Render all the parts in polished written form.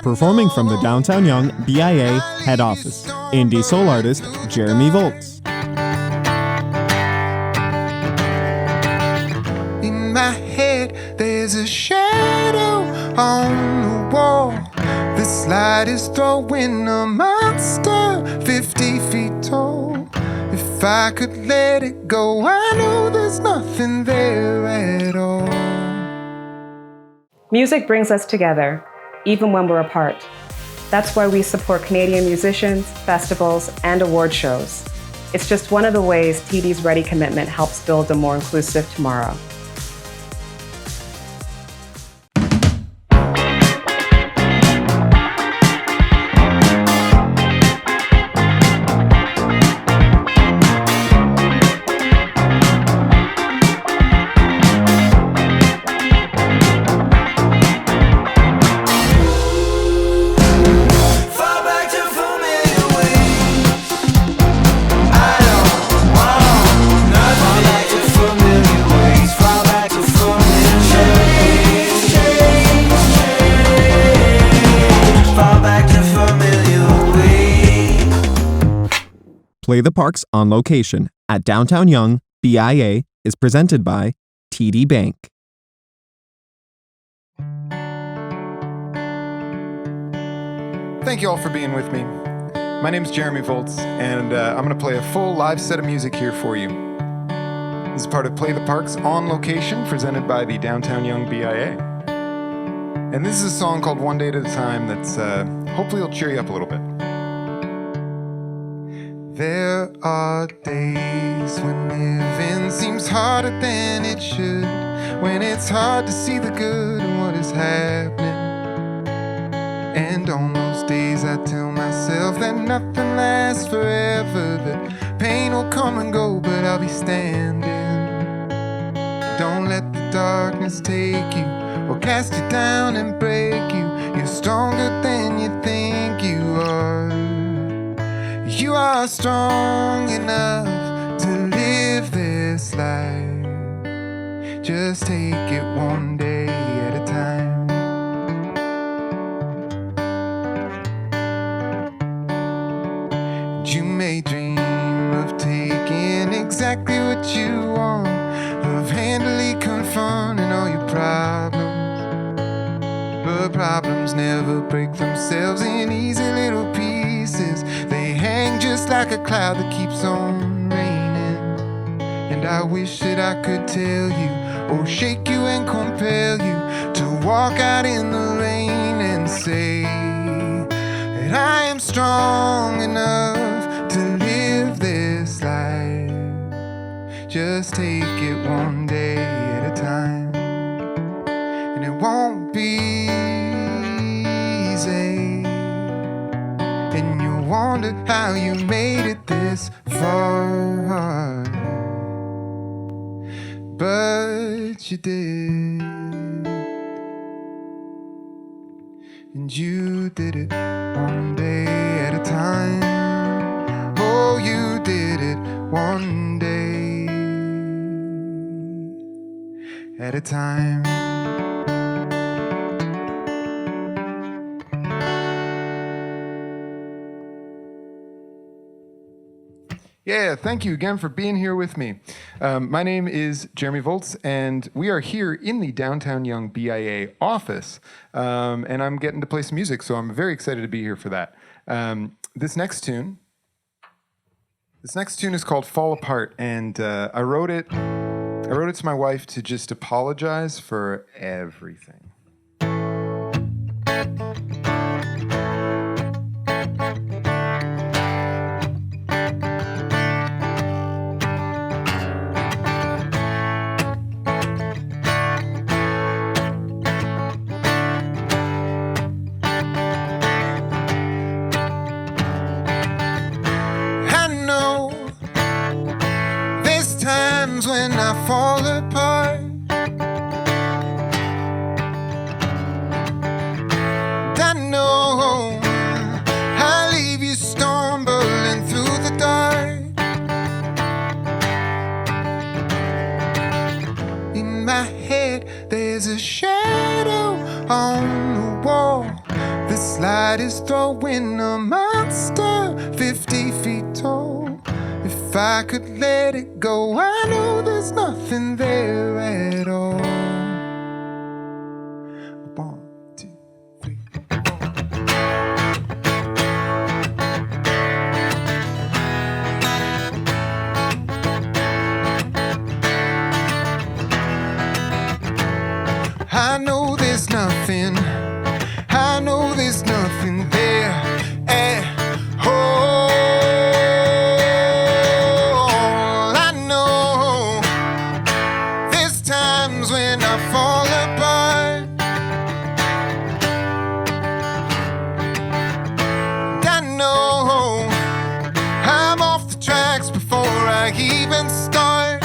Performing from the Downtown Yonge BIA head office, indie soul artist Jeremy Voltz. In my head, there's a shadow on the wall. This light is throwing a monster 50 feet tall. If I could let it go, I know there's nothing there at all. Music brings us together, even when we're apart. That's why we support Canadian musicians, festivals, and award shows. It's just one of the ways TD's Ready commitment helps build a more inclusive tomorrow. Play the Parks on Location at Downtown Yonge BIA is presented by TD Bank. Thank you all for being with me. My name is Jeremy Voltz, and I'm going to play a full live set of music here for you. This is part of Play the Parks on Location, presented by the Downtown Yonge BIA. And this is a song called One Day at a Time that's hopefully will cheer you up a little bit. There are days when living seems harder than it should, when it's hard to see the good in what is happening. And on those days I tell myself that nothing lasts forever, that pain will come and go, but I'll be standing. Don't let the darkness take you or cast you down and break you. You're stronger than you think you are. You are strong enough to live this life. Just take it one day at a time. And you may dream of taking exactly what you want, of handily confronting all your problems. But problems never break themselves in easy little pieces. They hang just like a cloud that keeps on raining. And I wish that I could tell you, or shake you and compel you to walk out in the rain and say that I am strong enough to live this life. Just take it one day at a time. And it won't be easy, and you'll wonder how you made it this far. But you did, and you did it one day at a time. Oh, you did it one day at a time. Yeah, thank you again for being here with me. My name is Jeremy Voltz, and we are here in the Downtown Yonge BIA office, and I'm getting to play some music, so I'm very excited to be here for that. This next tune is called Fall Apart, and I wrote it to my wife to just apologize for everything. When I fall apart, slide is throwing a monster 50 feet tall. If I could let it go, I know there's nothing there at all. 1, 2, 3, 4. I know there's nothing. I know there's nothing there at all. I know there's times when I fall apart. I know I'm off the tracks before I even start.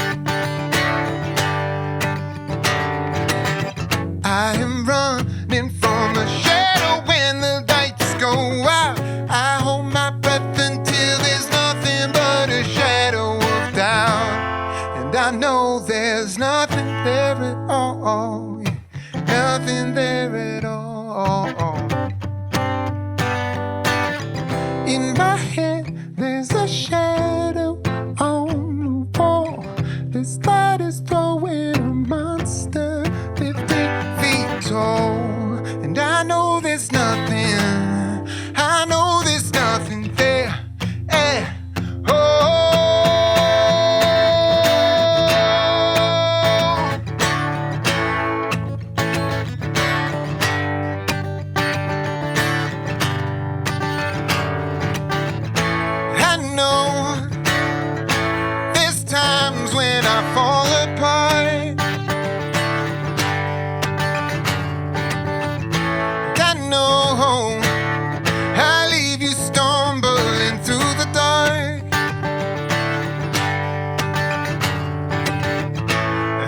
I am running from a shadow when the lights go out. I hold my breath until there's nothing but a shadow of doubt. And I know there's nothing there at all. Yeah, nothing there at all. In my head, there's a shadow on the wall. This light is throwing a monster 50 feet tall. And I know there's nothing. I know there's nothing there at all. I know there's times when I fall apart. I know I leave you stumbling through the dark.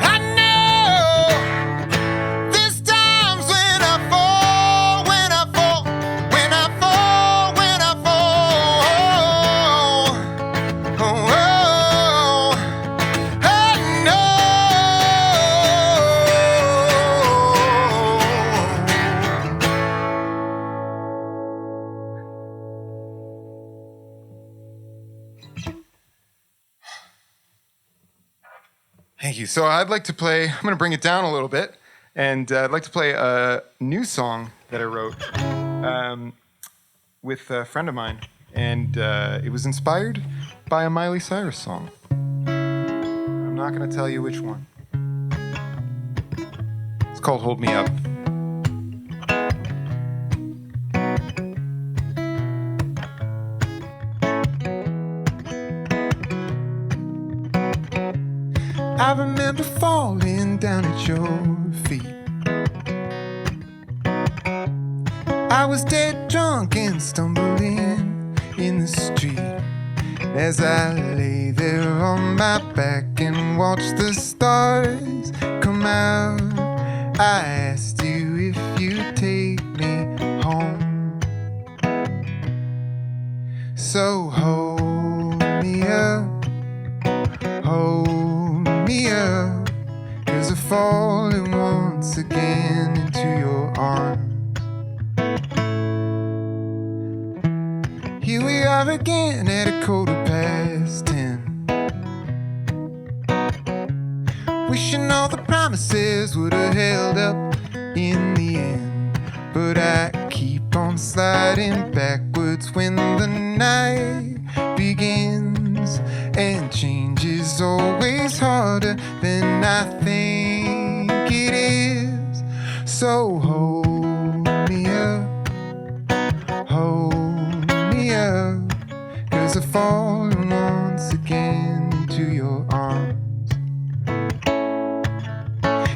I know there's times when I fall, when I fall, when I fall, when I fall. Oh, I know. Thank you. So I'd like to play, I'm going to bring it down a little bit, and I'd like to play a new song that I wrote with a friend of mine, and it was inspired by a Miley Cyrus song. I'm not going to tell you which one. It's called Hold Me Up. I remember falling down at your feet. I was dead drunk and stumbling in the street. As I lay there on my back and watched the stars come out, I asked you if you'd take me home. So hold me up, hold me up, 'cause I've fallen once again into your arms. Here we are again at 10:15, wishing all the promises would have held up in the end. But I keep on sliding backwards when the night begins, and change is always harder than I think it is. So hold me up, hold me up, 'cause I've fallen once again into your arms.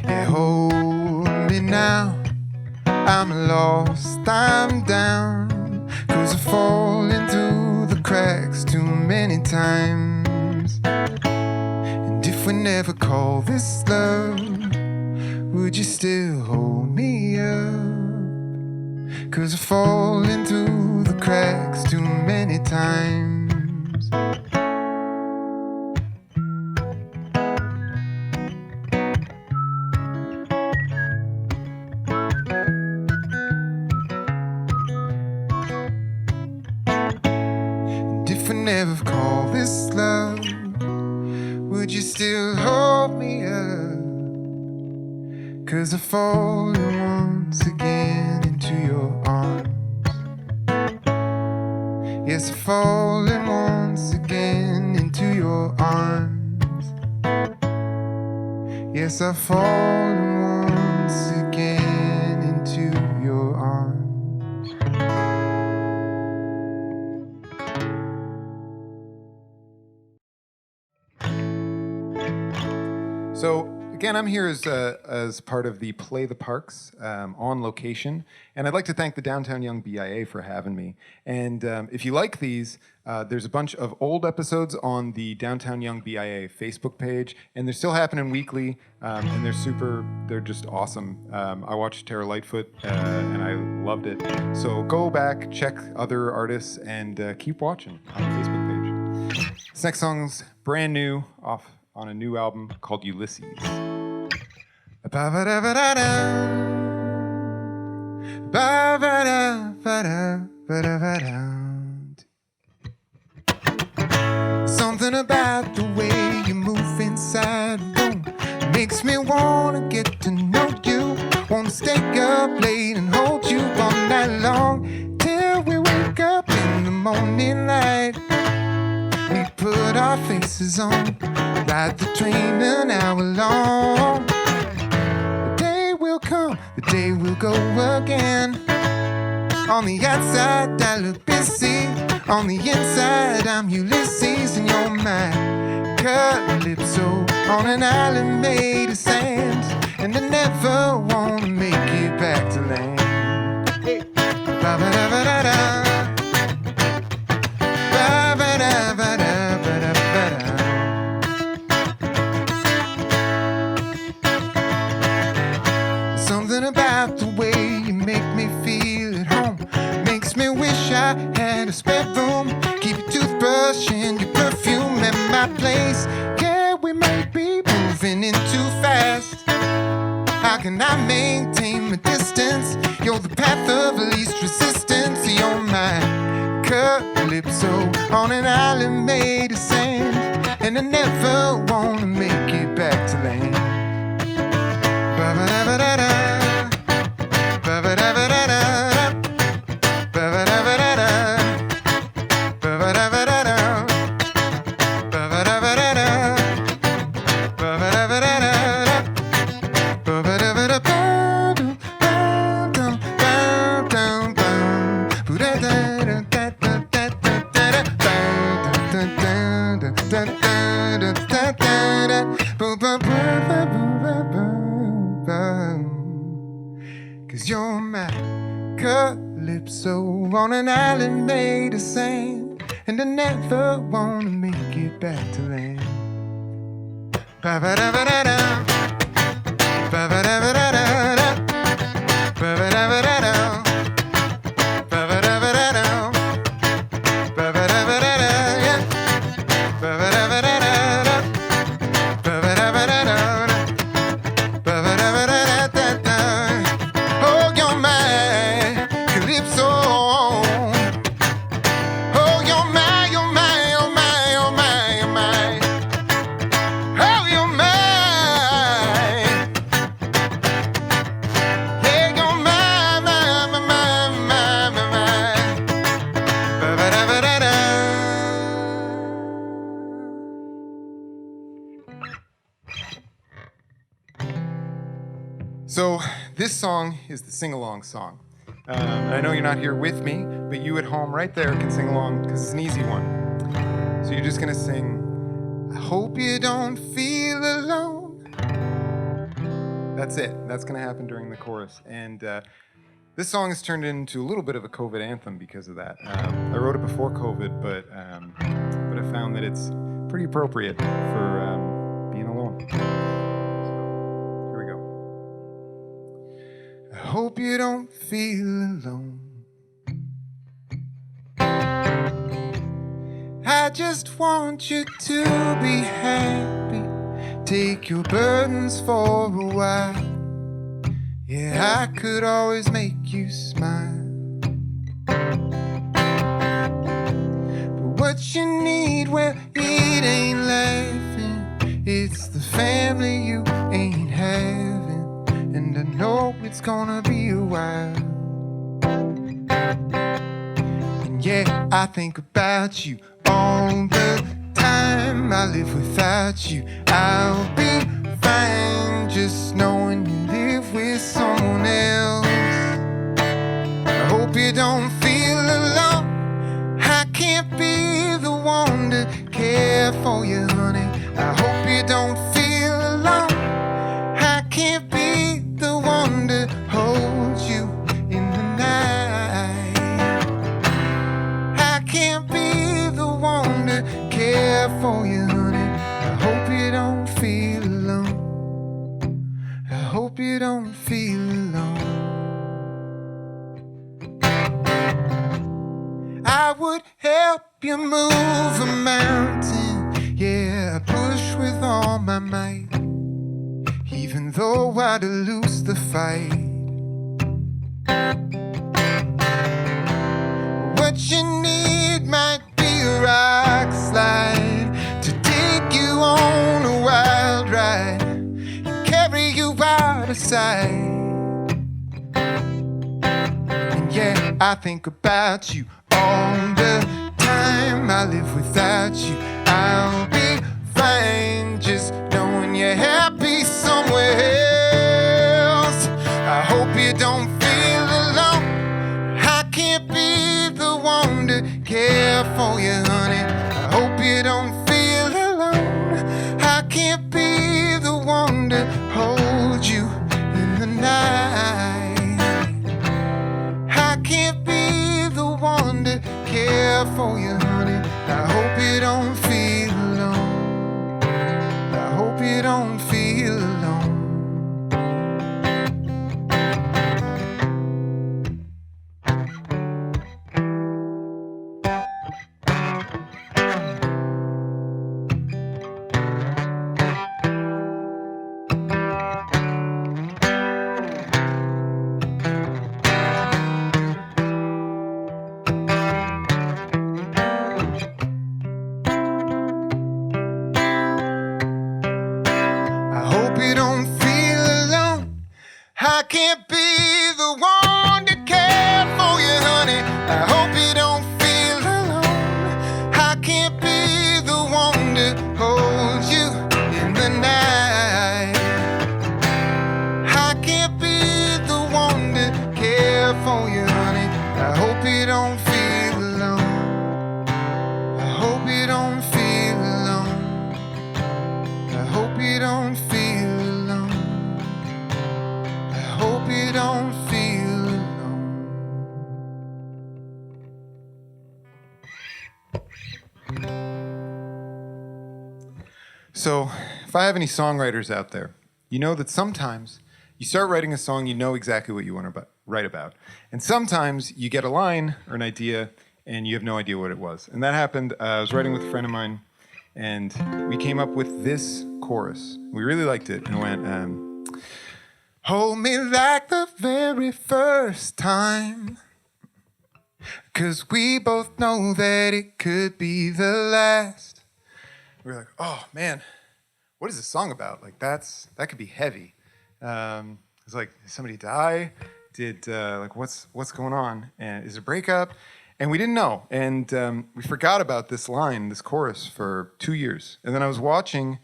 Yeah, hold me now, I'm lost, I'm down, 'cause I've fallen through the cracks too many times. And if we never call this love, would you still hold me up? 'Cause I've fallen through the cracks too many times. if we never call this love, would you still hold me up? 'Cause I've fallen once again into your arms. Yes, I've fallen once again into your arms. Yes, I've fallen once again into your arms. So again, I'm here as part of the Play the Parks on location, and I'd like to thank the Downtown Yonge BIA for having me. And if you like these, there's a bunch of old episodes on the Downtown Yonge BIA Facebook page, and they're still happening weekly, and they're just awesome. I watched Tara Lightfoot, and I loved it. So go back, check other artists, and keep watching on the Facebook page. This next song's brand new, off on a new album called Ulysses. Something about the way you move inside a room makes me wanna get to know you. Wanna stay up late and hold you all night long till we wake up in the morning light. We put our faces on, ride the train an hour long. The day will come, the day will go again. On the outside I look busy, on the inside I'm Ulysses and you're my calypso on an island made of sand. And I never wanna make it back to land. Hey. Ba-ba-da-ba-da-da. Something about the way you make me feel at home makes me wish I had a spare room. Keep your toothbrush and your perfume at my place. Yeah, we might be moving in too fast. How can I maintain my distance? You're the path of least resistance. You're my calypso on an island made of sand. And I never wanna make it back to land. Ba-ba-da-ba-da-da. Cause you're my calypso on an island made of sand. And I never wanna make it back to land. Ba-ba-da-ba-da-da. Ba-ba-da-ba-da-da. Ba-ba-da-ba-da-da. Ba-ba-da-ba-da-da. Ba-ba-da-ba-da-da. Yeah. Ba-ba-da-ba-da-da. Ba-ba-da-ba-da-da. Ba-ba-da-ba-da-da. Oh, you're my calypso. Oh, you're my, you're my, you're my, you're my, you're my. Oh, you're mine. Yeah, you're my, my, my, my, my, my, my. Ba-ba-da-ba-da-da. So this song is the sing-along song. I know you're not here with me, but you at home right there can sing along because it's an easy one. So you're just gonna sing, I hope you don't feel alone. That's it. That's gonna happen during the chorus. And this song has turned into a little bit of a COVID anthem because of that. I wrote it before COVID, but I found that it's pretty appropriate for being alone. So here we go. I hope you don't feel alone. I just want you to be happy. Take your burdens for a while. Yeah, I could always make you smile. But what you need, well, it ain't laughing. It's the family you ain't having. And I know it's gonna be a while. And yeah, I think about you all the time. I live without you, I'll be fine. Just knowing you live with someone else. I hope you don't feel alone. I can't be the one to care for you, honey. I hope you don't feel alone. I can't be the one to hold you in the night. I can't be the one to care for you, honey. I hope you don't feel alone. I hope you don't feel alone. I would help you move a mountain. Yeah, I push with all my might. Even though I'd lose the fight. What you need might be a rock slide to take you on a wild ride and carry you out of sight. And yeah, I think about you all the time. I live without you, I'll be fine. Just knowing you're happy somewhere else. I hope you don't feel alone. I can't be the one to care for you, honey. I hope you don't feel alone. I can't be the one to hold you in the night. I can't be the one to care for you, honey. I hope you don't feel alone. I hope you don't feel alone. I can't be the one to care for you, honey. I hope you don't feel alone. I can't be the one to hold you in the night. I can't be the one to care for you, honey. I hope you don't feel alone. I hope you don't feel alone. I hope you don't feel alone. Hope you don't feel alone. So, if I have any songwriters out there, you know that sometimes you start writing a song, you know exactly what you want to write about. And sometimes you get a line or an idea and you have no idea what it was. And that happened, I was writing with a friend of mine and we came up with this chorus. We really liked it and went, hold me like the very first time, 'cause we both know that it could be the last. We were like, oh man, what is this song about? Like that could be heavy. It's like, did somebody die? Like what's going on? And is it a breakup? And we didn't know. And we forgot about this line, this chorus for 2 years. And then I was watching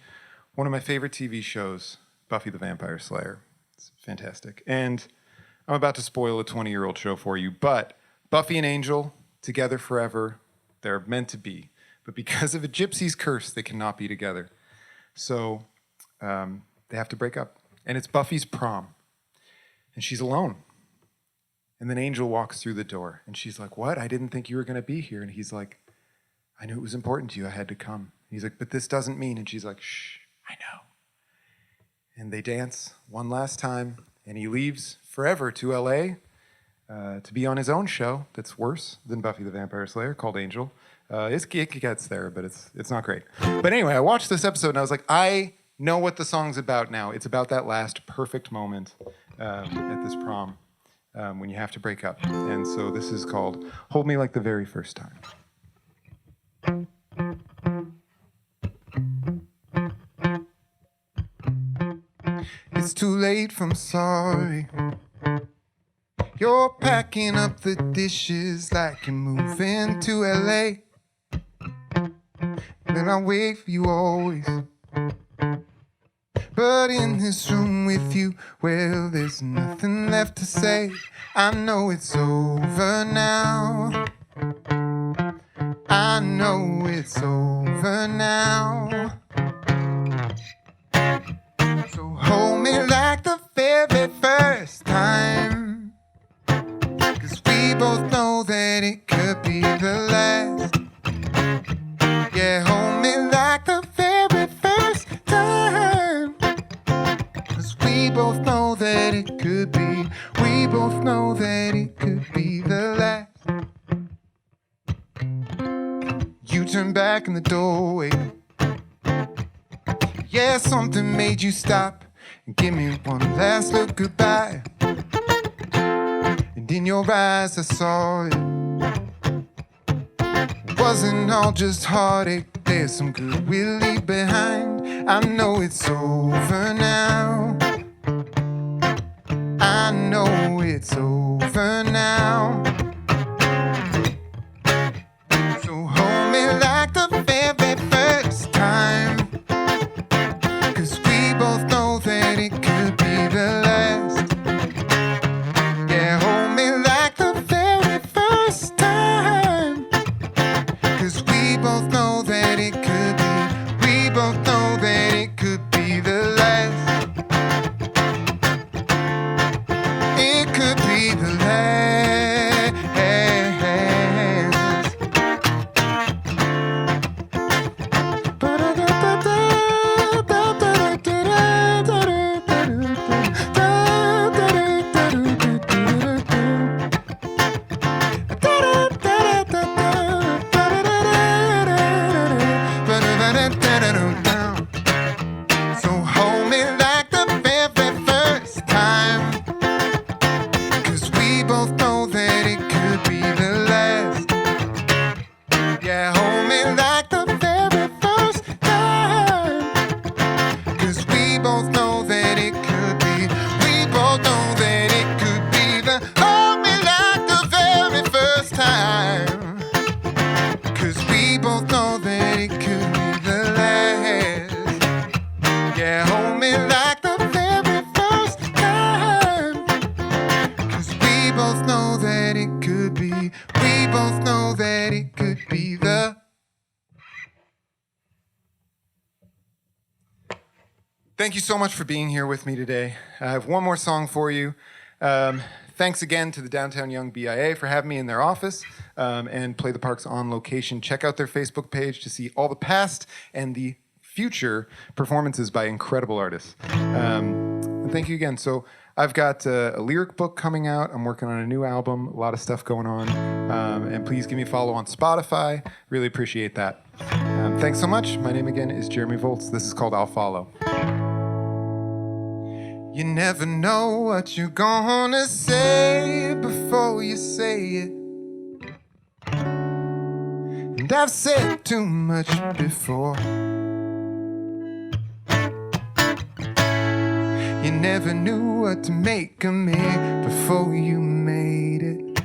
one of my favorite TV shows, Buffy the Vampire Slayer. Fantastic. And I'm about to spoil a 20-year-old show for you, but Buffy and Angel, together forever, they're meant to be. But because of a gypsy's curse, they cannot be together. So they have to break up. And it's Buffy's prom. And she's alone. And then Angel walks through the door. And she's like, what? I didn't think you were going to be here. And he's like, I knew it was important to you. I had to come. And he's like, but this doesn't mean. And she's like, shh, I know. And they dance one last time, and he leaves forever to L.A. To be on his own show that's worse than Buffy the Vampire Slayer, called Angel. It gets there, but it's not great. But anyway, I watched this episode, and I was like, I know what the song's about now. It's about that last perfect moment at this prom when you have to break up. And so this is called Hold Me Like the Very First Time. It's too late from sorry. You're packing up the dishes like you're moving to LA. Then I'll wait for you always. But in this room with you, well, there's nothing left to say. I know it's over now. I know it's over now. So hold me like the very first time, 'cause we both know that it could be the last. Yeah, hold me like the very first time, 'cause we both know that it could be. We both know that it could be the last. You turn back in the doorway. Yeah, something made you stop and give me one last look goodbye. And in your eyes I saw it. It wasn't all just heartache, there's some good we'll leave behind. I know it's over now. I know it's over now. So hold me like the very first time, 'cause we both know that it could be the last. Yeah, hold me like the very first time, 'cause we both know that it could be. We both know that it could be the last. It could be the last. So hold me like the very first time, 'cause we both know that it could be the last. Yeah, hold me like the very first time, 'cause we both know that it could be. We both know that it could be the. Hold me like the very first time, 'cause we both know that it could be the last. Yeah, hold me like the very first time, 'cause we both know that it could be. We both know that it could be the. Thank you so much for being here with me today. I have one more song for you. Thanks again to the Downtown Yonge BIA for having me in their office and Play the Parks on location. Check out their Facebook page to see all the past and the future performances by incredible artists. And thank you again. So I've got a lyric book coming out. I'm working on a new album, a lot of stuff going on. And please give me a follow on Spotify. Really appreciate that. Thanks so much. My name again is Jeremy Voltz. This is called I'll Follow. You never know what you're gonna say before you say it. And I've said too much before. You never knew what to make of me before you made it.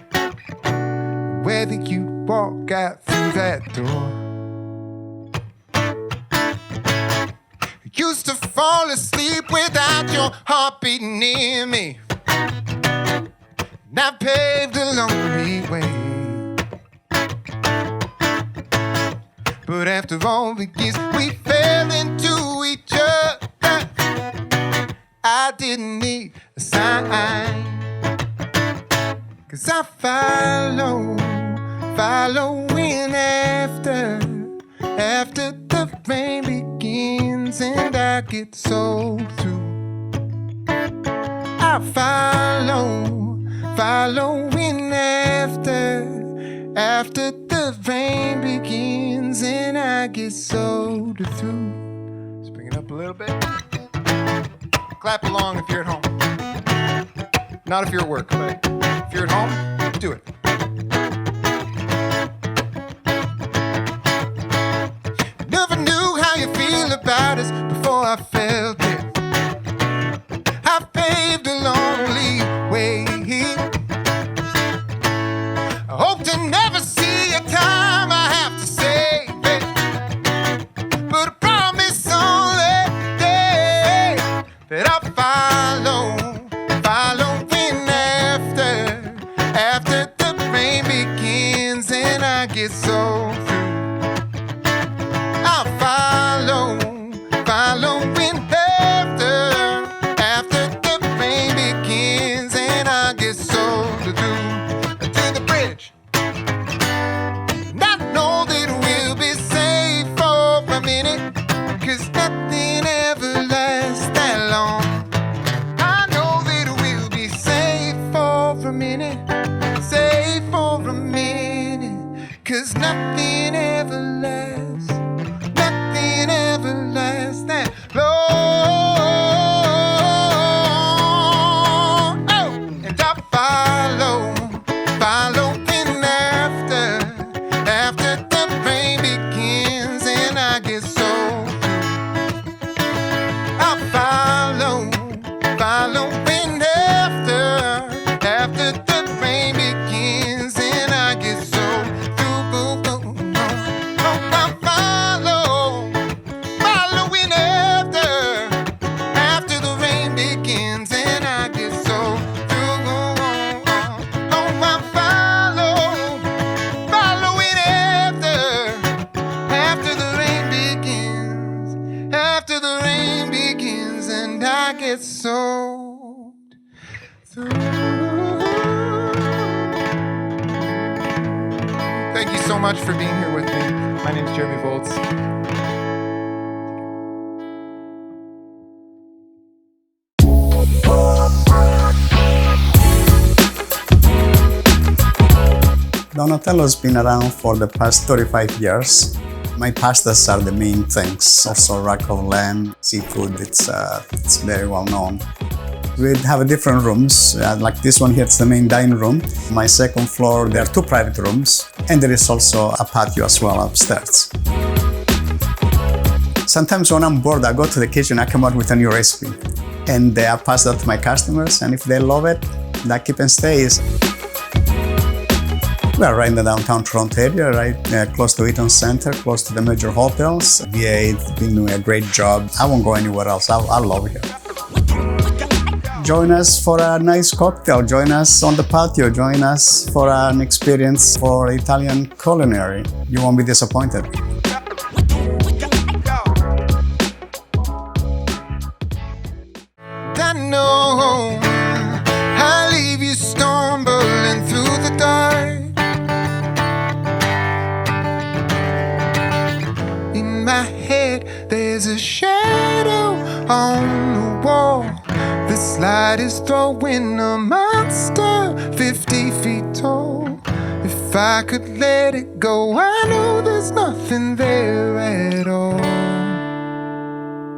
Whether you walk out through that door. Used to fall asleep without your heart beating near me. And I paved a lonely way. But after all the years we fell into each other, I didn't need a sign. 'Cause I following after the rain begins and I get so through. I following after the rain begins and I get so through. Let's bring it up a little bit. Clap along if you're at home. Not if you're at work, but if you're at home, do it. hope to never see a time I have to save it, but I promise only that I'll following after the rain begins and I get so through. I'll following after the rain begins and I get so through to the bridge. And I know that we'll be safe for a minute, 'cause nothing ever lasts that long. I know that we'll be safe for a minute, 'cause nothing ever lasts that long. Oh, and I following after the rain begins and I get so through. I following after the rain begins and I get so Thank you so much for being here with me. My name is Jeremy Voltz. Donatello's been around for the past 35 years. My pastas are the main things. Also rack of lamb, seafood, it's very well known. We have different rooms, like this one here, it's the main dining room. My second floor, there are 2 private rooms, and there is also a patio as well upstairs. Sometimes when I'm bored, I go to the kitchen, I come out with a new recipe, and I pass that to my customers, and if they love it, that keep and stays. We are right in the downtown Toronto area, right close to Sony Centre, close to the major hotels. BIA has been doing a great job. I won't go anywhere else. I love it here. Join us for a nice cocktail. Join us on the patio. Join us for an experience for Italian culinary. You won't be disappointed. I know I leave you stumbling through the dark. In my head, there's a shadow on the wall. This light is throwing a monster 50 feet tall. If I could let it go, I know there's nothing there.